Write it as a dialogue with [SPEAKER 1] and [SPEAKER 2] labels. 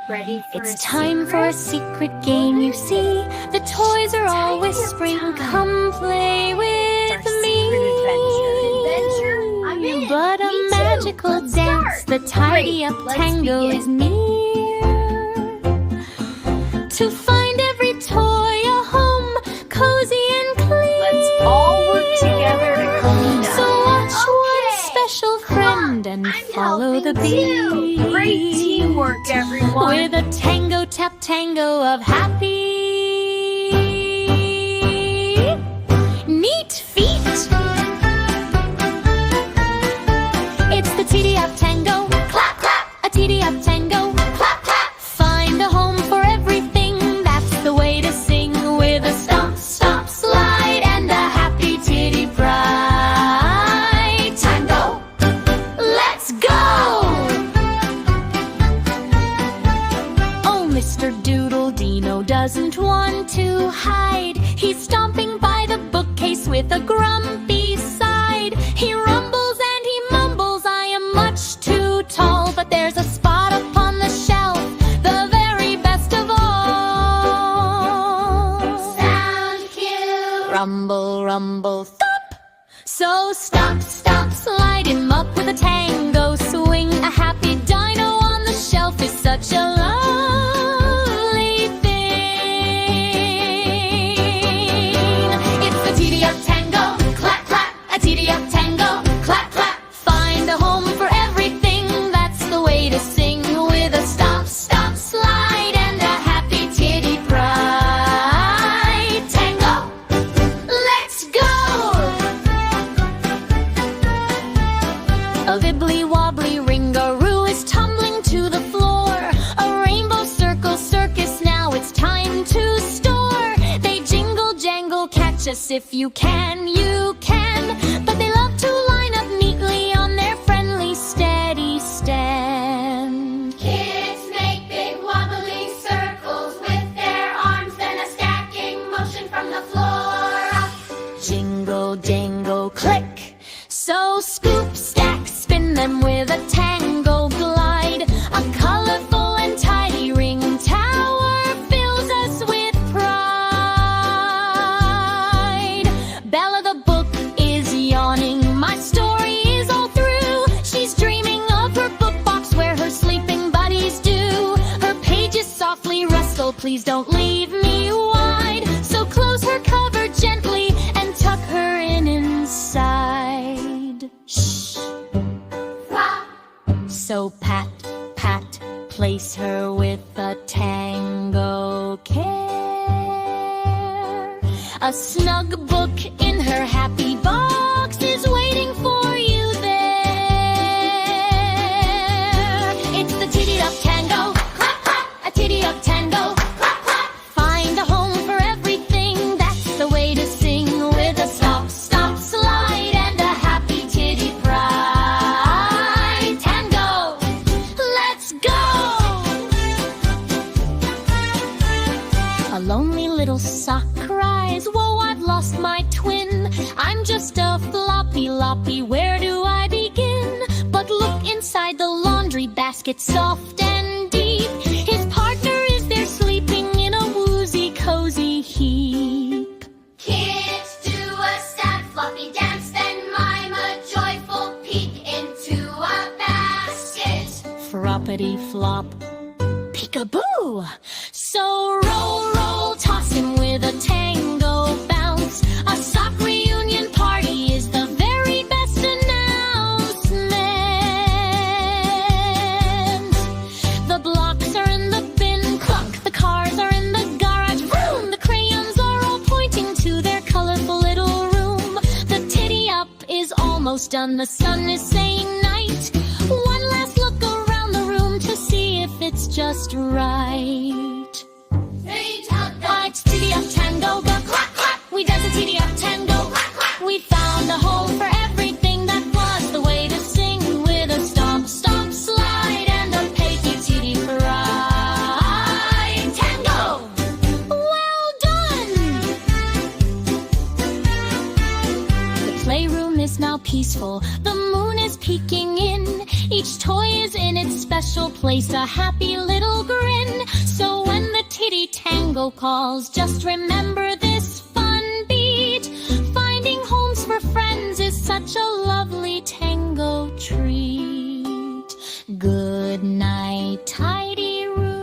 [SPEAKER 1] Ready for
[SPEAKER 2] It's time for a secret game, you see. The toys are all whispering, come play with me. But a magical dance, the Tidy-Up Tango is near. To find every toy a home, cozy and clean.
[SPEAKER 1] Let's all work together to clean up.
[SPEAKER 2] So watch one special friend and follow the beat.
[SPEAKER 1] Great teamwork, everyone.
[SPEAKER 2] With a tango tap tango of happy neat feet. It's the Tidy-Up Tango, clap clap. A Tidy-Up Tango, clap clap. Find a home for everything. That's the way to sing. With a stomp stomp slide and a happy titty pride. Tango, let's go. Mr. Doodle Dino doesn't want to hide. He's stomping by the bookcase with a grumpy side. He rumbles and he mumbles, I am much too tall, but there's a spot upon the shelf, the very best of all. Sound cue. Rumble, rumble, thump. So stomp, stomp, slide him up with a tango swing. A happy dino on the shelf is such a Tidy-Up Tango, clap clap. A Tidy-Up Tango, clap clap. Find a home for everything. That's the way to sing. With a stomp stomp slide and a happy titty pride. Tango, let's go. A wibbly wobbly ringaroo is tumbling to the floor. A rainbow circle circus, now it's time to store. They jingle jangle, catch us if you can, you can. But they love to line up neatly on their friendly steady stand. Kids make big wobbly circles with their arms, then a stacking motion from the floor up. Jingle jangle click. So scoop stack, spin them with a tango glide. A colorful and tidy ring tower fills us with pride. Bella the book is yawning, my story is all through. She's dreaming of her book box where her sleeping buddies do. Her pages softly rustle, please don't leave me wide. So close her cover gently and tuck her in inside. Shh. So pat, pat, place her with a tango care. A snug book in her happy box is waiting for you there. It's the Tidy-Up Tango, clap clap. A Tidy-Up Tango, clap clap. Find a home for everything. That's the way to sing. With a stomp stomp slide and a happy titty pride. Tango, let's go. A lonely little sock cries, whoa, I've lost my twin. I'm just a floppy loppy, where do I begin? But look inside the laundry basket, soft and deep. His partner is there sleeping in a woozy cozy heap. Kids do a sad floppy dance, then mime a joyful peek into a basket. Froppity flop, peekaboo. So roll, roll, toss him with a tango bounce. A sock reunion party is the very best announcement. The blocks are in the bin, clunk. The cars are in the garage, vroom. The crayons are all pointing to their colorful little room. The Tidy-Up is almost done, the sun is saying night. One last look around the room to see if it's just right. It's Tidy-Up Tango, go clap clap. We dance a Tidy-Up Tango, clap clap. We found a home for everything. That was the way to sing. With a stomp stomp slide and a peggy titty pride. Tango, well done. The playroom is now peaceful. The moon is peeking in. Each toy is in its special place, a happy little grin. tango calls. Just remember this fun beat. Finding homes for friends is such a lovely tango treat. Good night, tidy room.